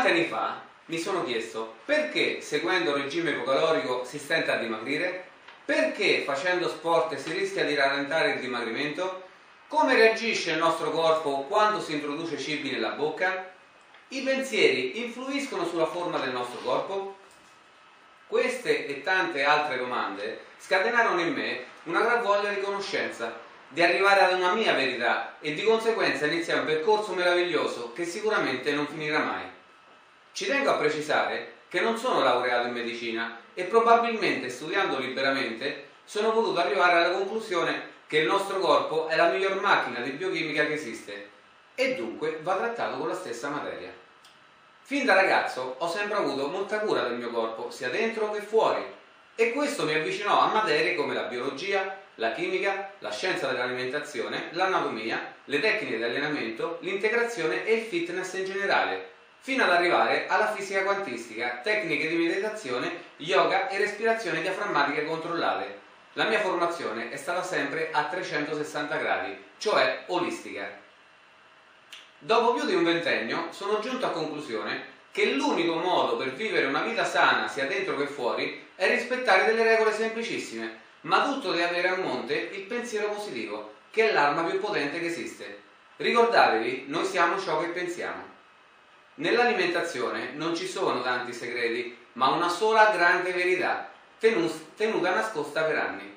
Tanti anni fa mi sono chiesto perché seguendo il regime ipocalorico si stenta a dimagrire, perché facendo sport si rischia di rallentare il dimagrimento, come reagisce il nostro corpo quando si introduce cibi nella bocca, i pensieri influiscono sulla forma del nostro corpo? Queste e tante altre domande scatenarono in me una gran voglia di conoscenza, di arrivare ad una mia verità e di conseguenza iniziare un percorso meraviglioso che sicuramente non finirà mai. Ci tengo a precisare che non sono laureato in medicina e probabilmente studiando liberamente sono potuto arrivare alla conclusione che il nostro corpo è la miglior macchina di biochimica che esiste e dunque va trattato con la stessa materia. Fin da ragazzo ho sempre avuto molta cura del mio corpo, sia dentro che fuori, e questo mi avvicinò a materie come la biologia, la chimica, la scienza dell'alimentazione, l'anatomia, le tecniche di allenamento, l'integrazione e il fitness in generale, fino ad arrivare alla fisica quantistica, tecniche di meditazione, yoga e respirazione diaframmatica controllate. La mia formazione è stata sempre a 360 gradi, cioè olistica. Dopo più di un ventennio sono giunto a conclusione che l'unico modo per vivere una vita sana sia dentro che fuori è rispettare delle regole semplicissime, ma tutto deve avere a monte il pensiero positivo, che è l'arma più potente che esiste. Ricordatevi, noi siamo ciò che pensiamo. Nell'alimentazione non ci sono tanti segreti, ma una sola grande verità, tenuta nascosta per anni.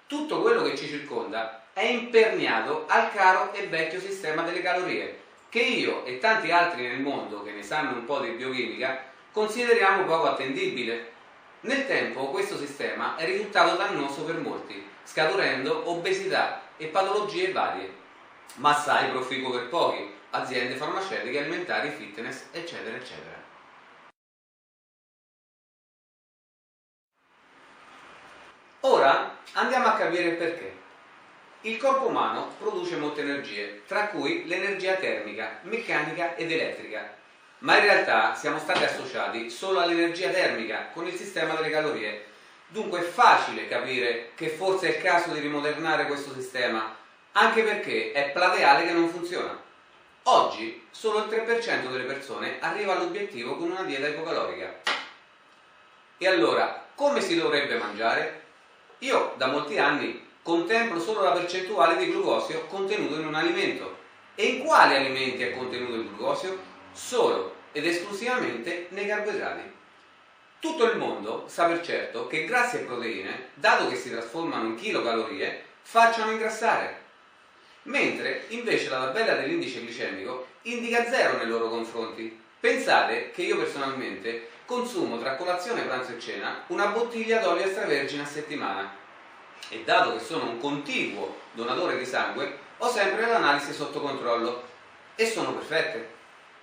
Tutto quello che ci circonda è imperniato al caro e vecchio sistema delle calorie, che io e tanti altri nel mondo che ne sanno un po' di biochimica consideriamo poco attendibile. Nel tempo questo sistema è risultato dannoso per molti, scaturendo obesità e patologie varie, ma assai proficuo per pochi, aziende farmaceutiche, alimentari, fitness, eccetera, eccetera. Ora andiamo a capire il perché. Il corpo umano produce molte energie, tra cui l'energia termica, meccanica ed elettrica, ma in realtà siamo stati associati solo all'energia termica con il sistema delle calorie. Dunque è facile capire che forse è il caso di rimodernare questo sistema, anche perché è plateale che non funziona. Oggi solo il 3% delle persone arriva all'obiettivo con una dieta ipocalorica. E allora, come si dovrebbe mangiare? Io da molti anni contemplo solo la percentuale di glucosio contenuto in un alimento. E in quali alimenti è contenuto il glucosio? Solo ed esclusivamente nei carboidrati. Tutto il mondo sa per certo che grassi e proteine, dato che si trasformano in chilocalorie, facciano ingrassare, mentre invece la tabella dell'indice glicemico indica 0 nei loro confronti. Pensate che io personalmente consumo tra colazione, pranzo e cena una bottiglia d'olio extravergine a settimana e dato che sono un continuo donatore di sangue ho sempre l'analisi sotto controllo e sono perfette.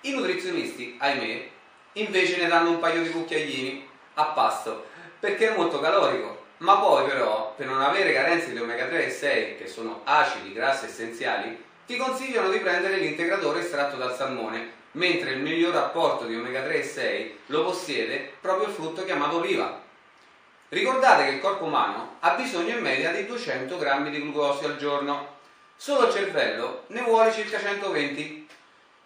I nutrizionisti, ahimè, invece ne danno un paio di cucchiaini a pasto perché è molto calorico, ma poi però per non avere carenze di omega 3 e 6 che sono acidi grassi essenziali ti consigliano di prendere l'integratore estratto dal salmone, mentre il miglior apporto di omega 3 e 6 lo possiede proprio il frutto chiamato oliva. Ricordate che il corpo umano ha bisogno in media di 200 grammi di glucosio al giorno, solo il cervello ne vuole circa 120,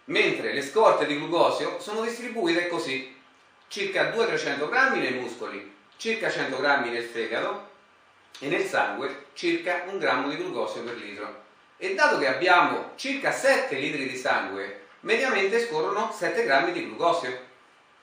mentre le scorte di glucosio sono distribuite così: circa 200-300 grammi nei muscoli, circa 100 grammi nel fegato e nel sangue circa 1 grammo di glucosio per litro. E dato che abbiamo circa 7 litri di sangue, mediamente scorrono 7 grammi di glucosio.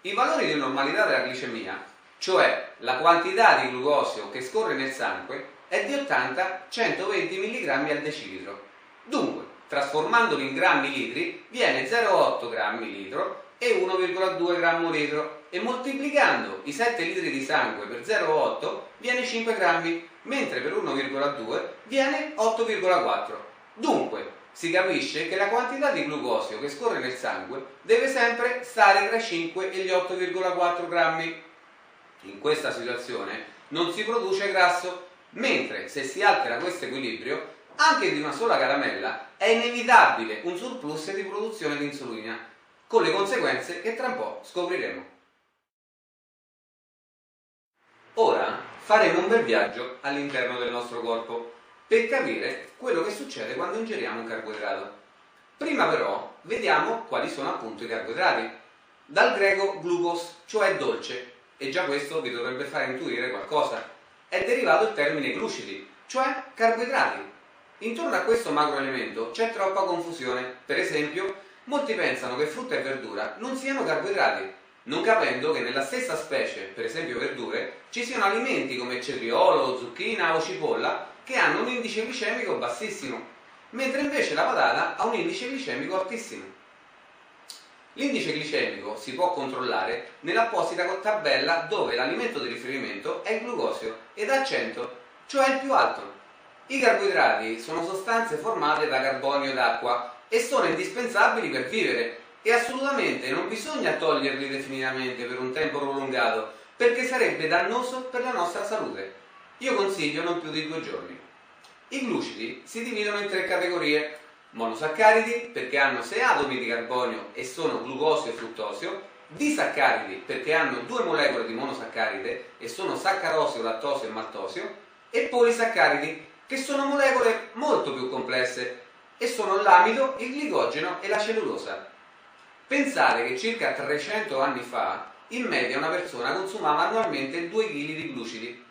I valori di normalità della glicemia, cioè la quantità di glucosio che scorre nel sangue, è di 80-120 mg al decilitro. Dunque, trasformandoli in grammi litri, viene 0,8 grammi litro e 1,2 grammo litro, e moltiplicando i 7 litri di sangue per 0,8 viene 5 grammi, mentre per 1,2 viene 8,4. Dunque, si capisce che la quantità di glucosio che scorre nel sangue deve sempre stare tra i 5 e gli 8,4 grammi. In questa situazione non si produce grasso, mentre se si altera questo equilibrio, anche di una sola caramella è inevitabile un surplus di produzione di insulina, con le conseguenze che tra un po' scopriremo. Ora faremo un bel viaggio all'interno del nostro corpo per capire quello che succede quando ingeriamo un carboidrato. Prima però vediamo quali sono appunto i carboidrati. dal greco glucos, cioè dolce, e già questo vi dovrebbe fare intuire qualcosa. È derivato il termine glucidi, cioè carboidrati. Intorno a questo macroelemento c'è troppa confusione. Per esempio, molti pensano che frutta e verdura non siano carboidrati, non capendo che nella stessa specie, per esempio verdure, ci siano alimenti come cetriolo, zucchina o cipolla che hanno un indice glicemico bassissimo, mentre invece la patata ha un indice glicemico altissimo. L'indice glicemico si può controllare nell'apposita tabella dove l'alimento di riferimento è il glucosio ed ha 100, cioè il più alto. I carboidrati sono sostanze formate da carbonio ed acqua e sono indispensabili per vivere e assolutamente non bisogna toglierli definitivamente per un tempo prolungato perché sarebbe dannoso per la nostra salute. Io consiglio non più di 2 giorni. I glucidi si dividono in 3 categorie: monosaccaridi perché hanno 6 atomi di carbonio e sono glucosio e fruttosio, disaccaridi perché hanno 2 molecole di monosaccaride e sono saccarosio, lattosio e maltosio, e polisaccaridi che sono molecole molto più complesse e sono l'amido, il glicogeno e la cellulosa. Pensare che circa 300 anni fa in media una persona consumava annualmente 2 kg di glucidi,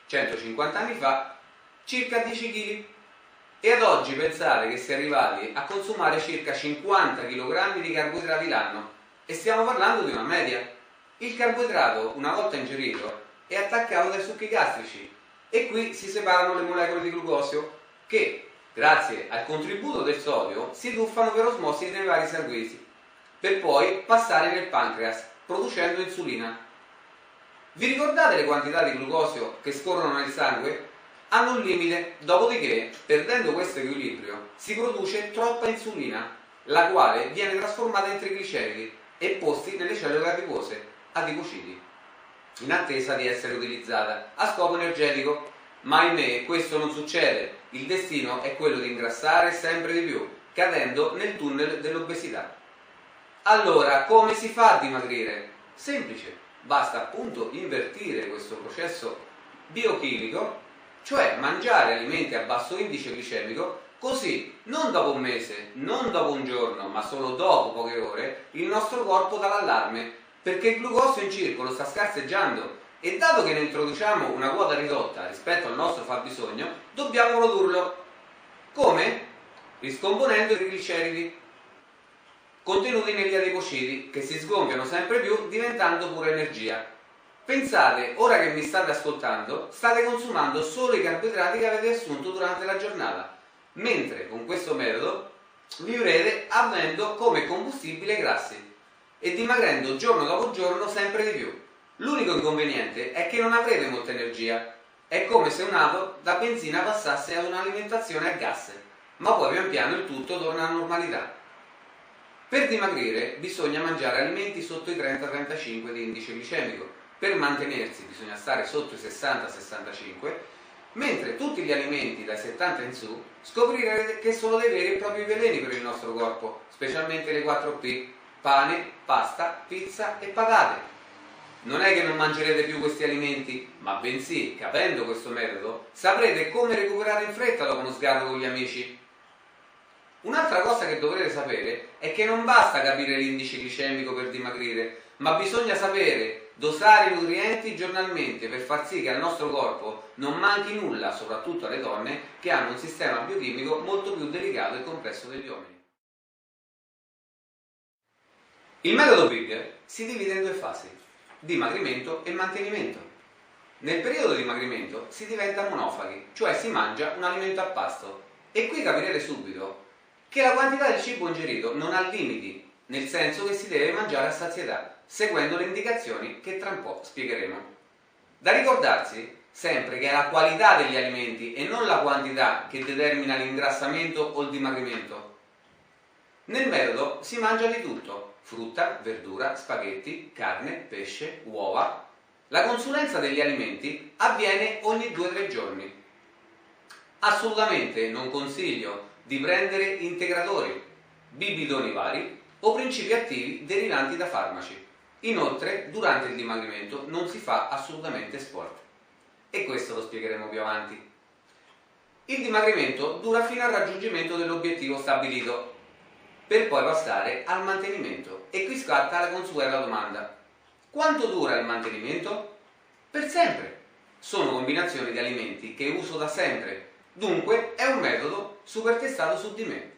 150 anni fa circa 10 kg, e ad oggi pensare che si è arrivati a consumare circa 50 kg di carboidrati l'anno, e stiamo parlando di una media. Il carboidrato, una volta ingerito, è attaccato dai succhi gastrici e qui si separano le molecole di glucosio che, grazie al contributo del sodio, si tuffano per osmosi nei vari sanguigni per poi passare nel pancreas producendo insulina. Vi ricordate le quantità di glucosio che scorrono nel sangue? Hanno un limite, dopodiché, perdendo questo equilibrio, si produce troppa insulina, la quale viene trasformata in trigliceridi e posti nelle cellule adipose, adipociti, in attesa di essere utilizzata a scopo energetico. Ma ahimè, questo non succede. Il destino è quello di ingrassare sempre di più, cadendo nel tunnel dell'obesità. Allora, come si fa a dimagrire? Semplice, basta appunto invertire questo processo biochimico, cioè mangiare alimenti a basso indice glicemico, così non dopo un mese, non dopo un giorno, ma solo dopo poche ore, il nostro corpo dà l'allarme, perché il glucosio in circolo sta scarseggiando e dato che ne introduciamo una quota ridotta rispetto al nostro fabbisogno, dobbiamo produrlo. Come? Riscomponendo i trigliceridi contenuti negli adipociti, che si sgonfiano sempre più diventando pura energia. Pensate, ora che mi state ascoltando, state consumando solo i carboidrati che avete assunto durante la giornata, mentre con questo metodo vivrete avendo come combustibile grassi e dimagrendo giorno dopo giorno sempre di più. L'unico inconveniente è che non avrete molta energia. È come se un'auto da benzina passasse ad un'alimentazione a gas, ma poi pian piano il tutto torna alla normalità. Per dimagrire bisogna mangiare alimenti sotto i 30-35 di indice glicemico. Per mantenersi bisogna stare sotto i 60-65, mentre tutti gli alimenti dai 70 in su scoprirete che sono dei veri e propri veleni per il nostro corpo, specialmente le 4P: pane, pasta, pizza e patate. Non è che non mangerete più questi alimenti, ma bensì, capendo questo metodo, saprete come recuperare in fretta dopo uno sgarro con gli amici. Un'altra cosa che dovrete sapere è che non basta capire l'indice glicemico per dimagrire, ma bisogna sapere dosare i nutrienti giornalmente per far sì che al nostro corpo non manchi nulla, soprattutto alle donne che hanno un sistema biochimico molto più delicato e complesso degli uomini. Il metodo Big si divide in 2 fasi: dimagrimento e mantenimento. Nel periodo di dimagrimento si diventa monofagi, cioè si mangia un alimento a pasto, e qui capirete subito che la quantità di cibo ingerito non ha limiti, nel senso che si deve mangiare a sazietà, seguendo le indicazioni che tra un po' spiegheremo. Da ricordarsi sempre che è la qualità degli alimenti e non la quantità che determina l'ingrassamento o il dimagrimento. Nel metodo si mangia di tutto: frutta, verdura, spaghetti, carne, pesce, uova. La consulenza degli alimenti avviene ogni 2-3 giorni. Assolutamente non consiglio di prendere integratori, bibitoni vari o principi attivi derivanti da farmaci. Inoltre, durante il dimagrimento non si fa assolutamente sport, e questo lo spiegheremo più avanti. Il dimagrimento dura fino al raggiungimento dell'obiettivo stabilito. per poi passare al mantenimento. E qui scatta la consueta domanda: quanto dura il mantenimento? Per sempre. Sono combinazioni di alimenti che uso da sempre, dunque è un metodo super testato su di me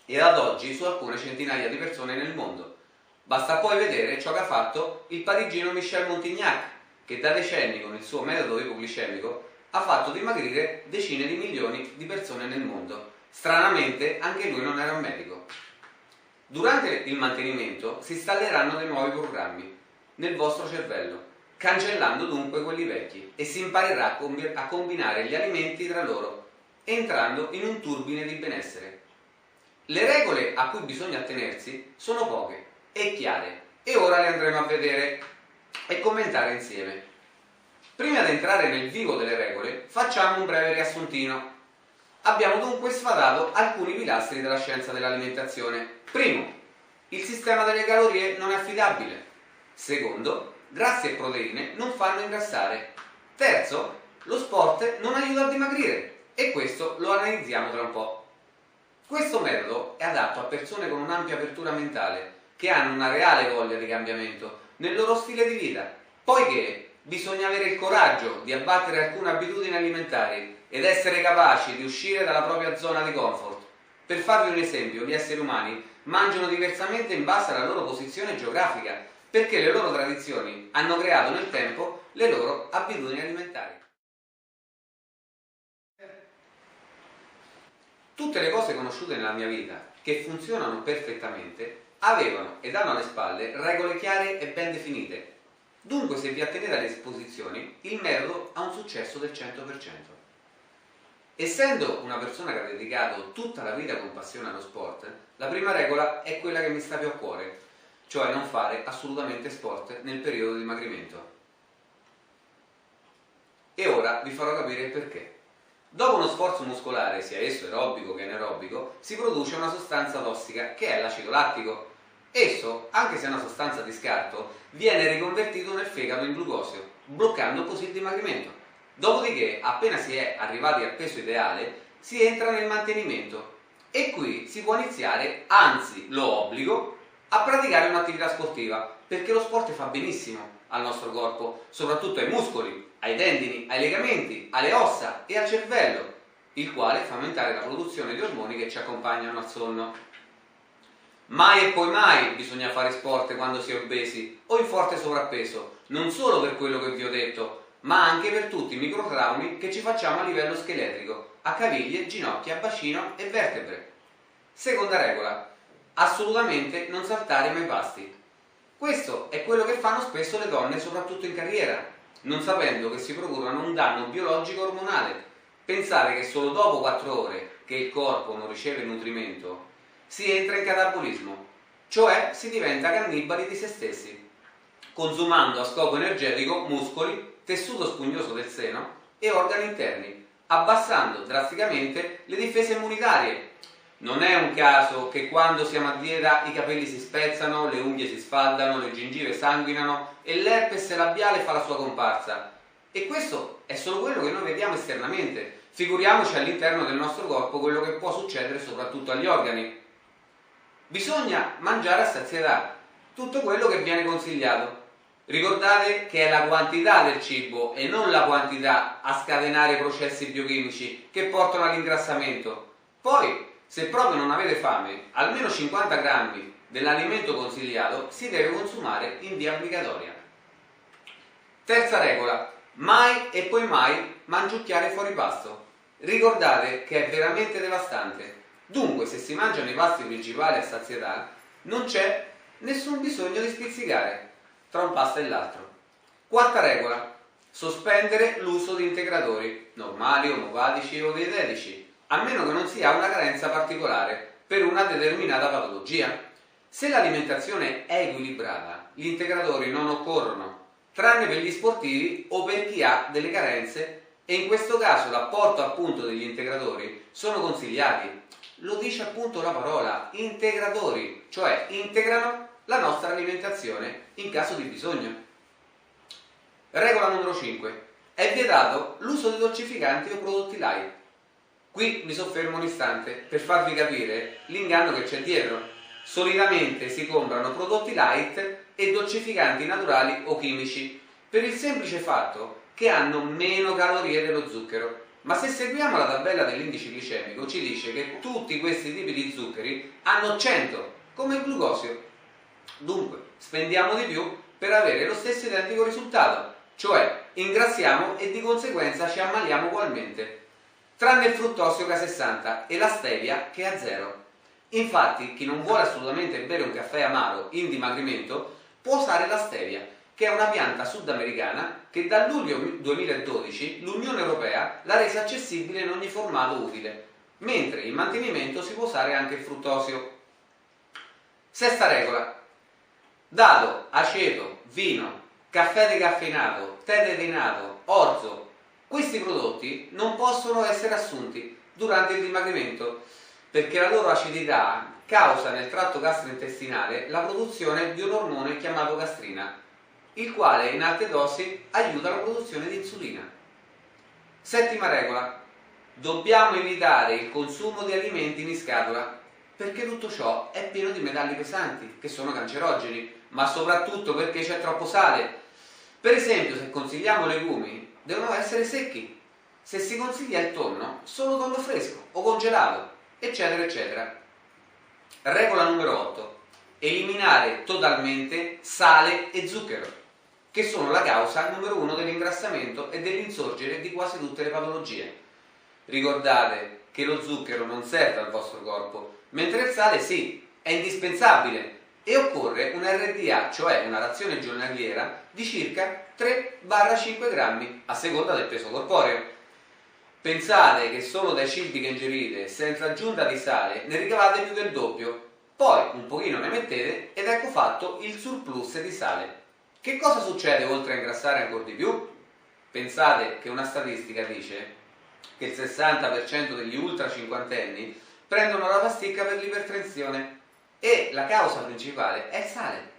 e ad oggi su alcune centinaia di persone nel mondo. Basta poi vedere ciò che ha fatto il parigino Michel Montignac, che da decenni con il suo metodo ipoglicemico ha fatto dimagrire decine di milioni di persone nel mondo. Stranamente anche lui non era un medico. Durante il mantenimento si installeranno dei nuovi programmi nel vostro cervello, cancellando dunque quelli vecchi, e si imparerà a combinare gli alimenti tra loro, entrando in un turbine di benessere. Le regole a cui bisogna attenersi sono poche e chiare, e ora le andremo a vedere e commentare insieme. Prima di entrare nel vivo delle regole, facciamo un breve riassuntino. Abbiamo dunque sfatato alcuni pilastri della scienza dell'alimentazione. Primo, il sistema delle calorie non è affidabile. Secondo, grassi e proteine non fanno ingrassare. Terzo, lo sport non aiuta a dimagrire, e questo lo analizziamo tra un po'. Questo metodo è adatto a persone con un'ampia apertura mentale, che hanno una reale voglia di cambiamento nel loro stile di vita, poiché bisogna avere il coraggio di abbattere alcune abitudini alimentari ed essere capaci di uscire dalla propria zona di comfort. Per farvi un esempio, gli esseri umani mangiano diversamente in base alla loro posizione geografica, perché le loro tradizioni hanno creato nel tempo le loro abitudini alimentari. Tutte le cose conosciute nella mia vita, che funzionano perfettamente, avevano ed hanno alle spalle regole chiare e ben definite. Dunque, se vi attenete alle disposizioni, il metodo ha un successo del 100%. Essendo una persona che ha dedicato tutta la vita con passione allo sport, la prima regola è quella che mi sta più a cuore, cioè non fare assolutamente sport nel periodo di dimagrimento. E ora vi farò capire il perché. Dopo uno sforzo muscolare, sia esso aerobico che anaerobico, si produce una sostanza tossica che è l'acido lattico. Esso, anche se è una sostanza di scarto, viene riconvertito nel fegato in glucosio, bloccando così il dimagrimento. Dopodiché, appena si è arrivati al peso ideale, si entra nel mantenimento e qui si può iniziare, anzi lo obbligo, a praticare un'attività sportiva, perché lo sport fa benissimo al nostro corpo, soprattutto ai muscoli, ai tendini, ai legamenti, alle ossa e al cervello, il quale fa aumentare la produzione di ormoni che ci accompagnano al sonno. Mai e poi mai bisogna fare sport quando si è obesi o in forte sovrappeso, non solo per quello che vi ho detto, ma anche per tutti i microtraumi che ci facciamo a livello scheletrico, a caviglie, ginocchia, bacino e vertebre. Seconda regola: assolutamente non saltare mai pasti. Questo è quello che fanno spesso le donne, soprattutto in carriera, non sapendo che si procurano un danno biologico ormonale. Pensare che solo dopo 4 ore che il corpo non riceve nutrimento si entra in catabolismo, cioè si diventa cannibali di se stessi, consumando a scopo energetico muscoli, tessuto spugnoso del seno e organi interni, abbassando drasticamente le difese immunitarie. Non è un caso che quando siamo a dieta i capelli si spezzano, le unghie si sfaldano, le gengive sanguinano e l'herpes labiale fa la sua comparsa. E questo è solo quello che noi vediamo esternamente. Figuriamoci all'interno del nostro corpo quello che può succedere soprattutto agli organi. Bisogna mangiare a sazietà tutto quello che viene consigliato. Ricordate che è la quantità del cibo e non la quantità a scatenare i processi biochimici che portano all'ingrassamento. Poi, se proprio non avete fame, almeno 50 grammi dell'alimento consigliato si deve consumare in via obbligatoria. Terza regola: mai e poi mai mangiucchiare fuori pasto. Ricordate che è veramente devastante. Dunque, se si mangiano i pasti principali a sazietà, non c'è nessun bisogno di spizzicare tra un pasto e l'altro. Quarta regola: sospendere l'uso di integratori, normali, omopatici o dietetici, a meno che non si ha una carenza particolare per una determinata patologia. Se l'alimentazione è equilibrata, gli integratori non occorrono, tranne per gli sportivi o per chi ha delle carenze, e in questo caso l'apporto appunto degli integratori sono consigliati. Lo dice appunto la parola, integratori, cioè integrano la nostra alimentazione in caso di bisogno. Regola numero 5. È vietato l'uso di dolcificanti o prodotti light. Qui mi soffermo un istante per farvi capire l'inganno che c'è dietro. Solitamente si comprano prodotti light e dolcificanti naturali o chimici, per il semplice fatto che hanno meno calorie dello zucchero. Ma se seguiamo la tabella dell'indice glicemico ci dice che tutti questi tipi di zuccheri hanno 100, come il glucosio. Dunque, spendiamo di più per avere lo stesso identico risultato, cioè ingrassiamo e di conseguenza ci ammaliamo ugualmente, tranne il fruttosio che ha 60 e la stevia che ha 0. Infatti, chi non vuole assolutamente bere un caffè amaro in dimagrimento può usare la stevia, che è una pianta sudamericana che dal luglio 2012 l'Unione Europea l'ha resa accessibile in ogni formato utile, mentre in mantenimento si può usare anche il fruttosio. Sesta regola: dado, aceto, vino, caffè decaffeinato, tè deteinato, orzo, questi prodotti non possono essere assunti durante il dimagrimento perché la loro acidità causa nel tratto gastrointestinale la produzione di un ormone chiamato gastrina, il quale in alte dosi aiuta la produzione di insulina. Settima regola: dobbiamo evitare il consumo di alimenti in scatola perché tutto ciò è pieno di metalli pesanti che sono cancerogeni, ma soprattutto perché c'è troppo sale. Per esempio, se consigliamo legumi, devono essere secchi. Se si consiglia il tonno, solo tonno fresco o congelato, eccetera eccetera. Regola numero 8: eliminare totalmente sale e zucchero, che sono la causa numero 1 dell'ingrassamento e dell'insorgere di quasi tutte le patologie. Ricordate che lo zucchero non serve al vostro corpo, mentre il sale sì, è indispensabile e occorre un RDA, cioè una razione giornaliera di circa 3-5 grammi a seconda del peso corporeo. Pensate che solo dai cibi che ingerite, senza aggiunta di sale, ne ricavate più del doppio, poi un pochino ne mettete ed ecco fatto il surplus di sale. Che cosa succede oltre a ingrassare ancora di più? Pensate che una statistica dice che il 60% degli ultra cinquantenni prendono la pasticca per l'ipertensione e la causa principale è il sale.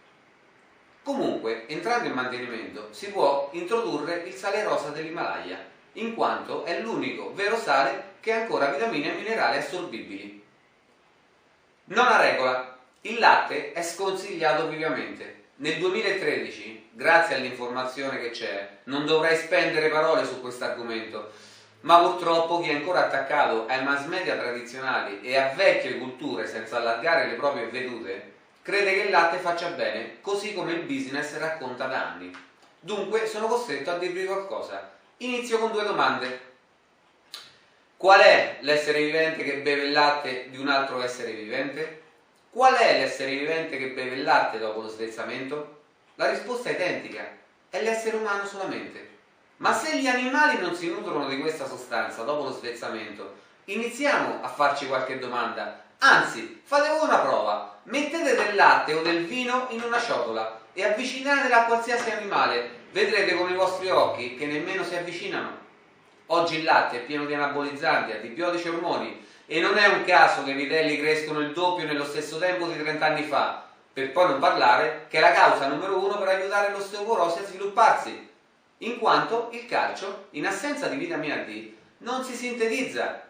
Comunque, entrando in mantenimento, si può introdurre il sale rosa dell'Himalaya, in quanto è l'unico vero sale che ha ancora vitamine e minerali assorbibili. Nona regola: il latte è sconsigliato vivamente. Nel 2013, grazie all'informazione che c'è, non dovrei spendere parole su questo argomento, ma purtroppo chi è ancora attaccato ai mass media tradizionali e a vecchie culture senza allargare le proprie vedute, crede che il latte faccia bene, così come il business racconta da anni. Dunque sono costretto a dirvi qualcosa. Inizio con 2 domande. Qual è l'essere vivente che beve il latte di un altro essere vivente? Qual è l'essere vivente che beve il latte dopo lo svezzamento? La risposta è identica, è l'essere umano solamente. Ma se gli animali non si nutrono di questa sostanza dopo lo svezzamento, iniziamo a farci qualche domanda. Anzi, fate voi una prova. Mettete del latte o del vino in una ciotola e avvicinatela a qualsiasi animale. Vedrete con i vostri occhi che nemmeno si avvicinano. Oggi il latte è pieno di anabolizzanti, antibiotici e ormoni e non è un caso che i vitelli crescono il doppio nello stesso tempo di 30 anni fa, per poi non parlare che è la causa numero 1 per aiutare l'osteoporosi a svilupparsi, in quanto il calcio, in assenza di vitamina D, non si sintetizza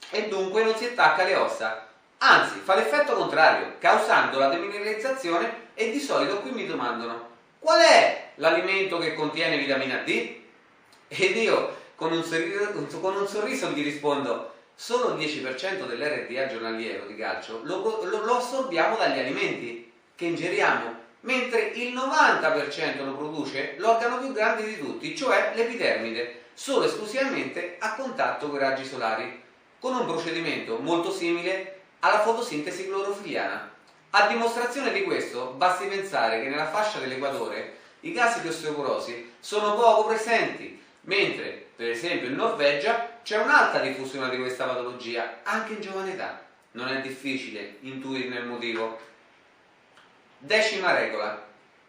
e dunque non si attacca alle ossa, anzi fa l'effetto contrario, causando la demineralizzazione. E di solito qui mi domandano: qual è l'alimento che contiene vitamina D? Ed io con un sorriso gli rispondo: solo il 10% dell'RDA giornaliero di calcio lo assorbiamo dagli alimenti che ingeriamo, mentre il 90% lo produce l'organo più grande di tutti, cioè l'epidermide, solo esclusivamente a contatto con i raggi solari, con un procedimento molto simile alla fotosintesi clorofiliana. A dimostrazione di questo basti pensare che nella fascia dell'equatore i casi di osteoporosi sono poco presenti, mentre per esempio in Norvegia c'è un'alta diffusione di questa patologia anche in giovane età. Non è difficile intuirne il motivo. 10ª regola: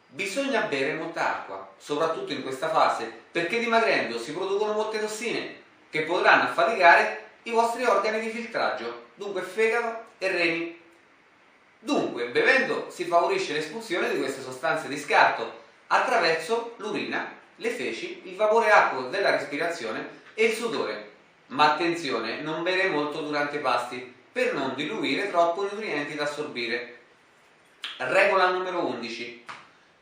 bisogna bere molta acqua, soprattutto in questa fase, perché dimagrendo si producono molte tossine che potranno affaticare i vostri organi di filtraggio, dunque fegato e reni. Dunque, bevendo si favorisce l'espulsione di queste sostanze di scarto attraverso l'urina, le feci, il vapore acqueo della respirazione e il sudore. Ma attenzione, non bere molto durante i pasti per non diluire troppo i nutrienti da assorbire. Regola numero 11.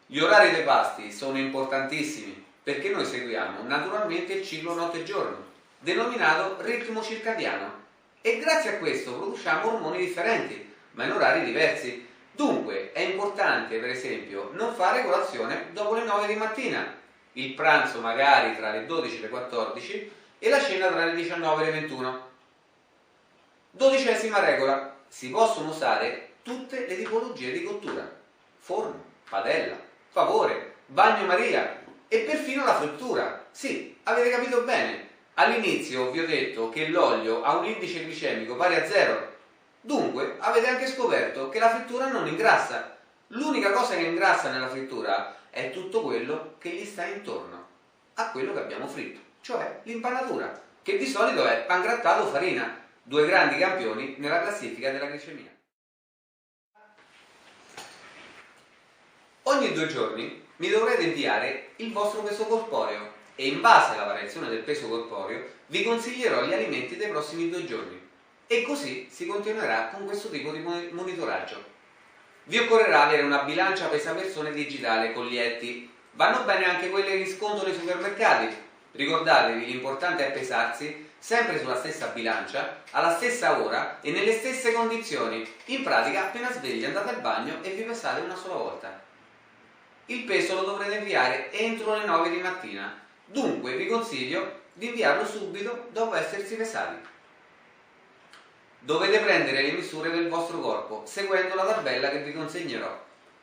Gli orari dei pasti sono importantissimi perché noi seguiamo naturalmente il ciclo notte-giorno, denominato ritmo circadiano, e grazie a questo produciamo ormoni differenti, ma in orari diversi. Dunque è importante, per esempio, non fare colazione dopo le 9 di mattina, il pranzo magari tra le 12 e le 14 e la cena tra le 19 e le 21. 12ª regola. Si possono usare tutte le tipologie di cottura: forno, padella, vapore, bagnomaria e perfino la frittura. Sì, avete capito bene. All'inizio vi ho detto che l'olio ha un indice glicemico pari a 0. Dunque avete anche scoperto che la frittura non ingrassa. L'unica cosa che ingrassa nella frittura è tutto quello che gli sta intorno a quello che abbiamo fritto, cioè l'impanatura, che di solito è pangrattato o farina, due grandi campioni nella classifica della glicemia. Ogni 2 giorni mi dovrete inviare il vostro peso corporeo e in base alla variazione del peso corporeo vi consiglierò gli alimenti dei prossimi 2 giorni, e così si continuerà con questo tipo di monitoraggio. Vi occorrerà avere una bilancia pesapersone digitale con lietti. Vanno bene anche quelle in sconto nei supermercati. Ricordatevi, l'importante è pesarsi sempre sulla stessa bilancia, alla stessa ora e nelle stesse condizioni. In pratica, appena svegli andate al bagno e vi pesate una sola volta. Il peso lo dovrete inviare entro le 9 di mattina, dunque vi consiglio di inviarlo subito dopo essersi pesati. Dovete prendere le misure del vostro corpo seguendo la tabella che vi consegnerò,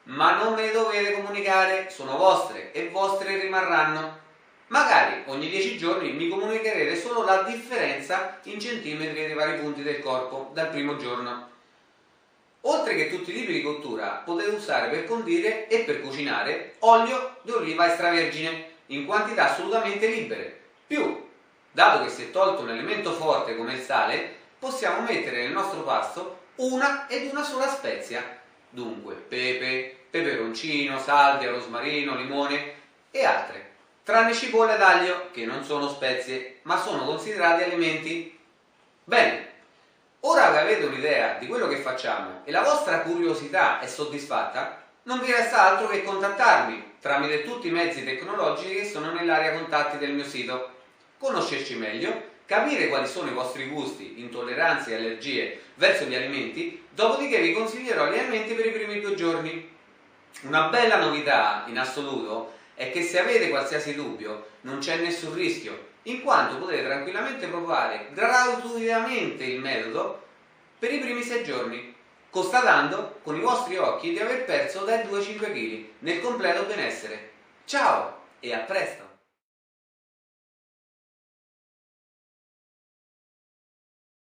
ma non me le dovete comunicare, sono vostre e vostre rimarranno. Magari ogni 10 giorni mi comunicherete solo la differenza in centimetri dei vari punti del corpo dal primo giorno. Oltre che tutti i tipi di cottura, potete usare per condire e per cucinare olio di oliva extravergine in quantità assolutamente libere. Più, dato che si è tolto un elemento forte come il sale, possiamo mettere nel nostro pasto una ed una sola spezia. Dunque, pepe, peperoncino, salvia, rosmarino, limone e altre. Tranne cipolla ed aglio, che non sono spezie, ma sono considerati alimenti. Bene. Ora che avete un'idea di quello che facciamo e la vostra curiosità è soddisfatta, non vi resta altro che contattarmi tramite tutti i mezzi tecnologici che sono nell'area contatti del mio sito, conoscerci meglio, capire quali sono i vostri gusti, intolleranze e allergie verso gli alimenti, dopodiché vi consiglierò gli alimenti per i primi 2 giorni. Una bella novità in assoluto è che se avete qualsiasi dubbio non c'è nessun rischio, in quanto potete tranquillamente provare gratuitamente il metodo per i primi 6 giorni, constatando con i vostri occhi di aver perso dai 2 ai 5 kg nel completo benessere. Ciao e a presto!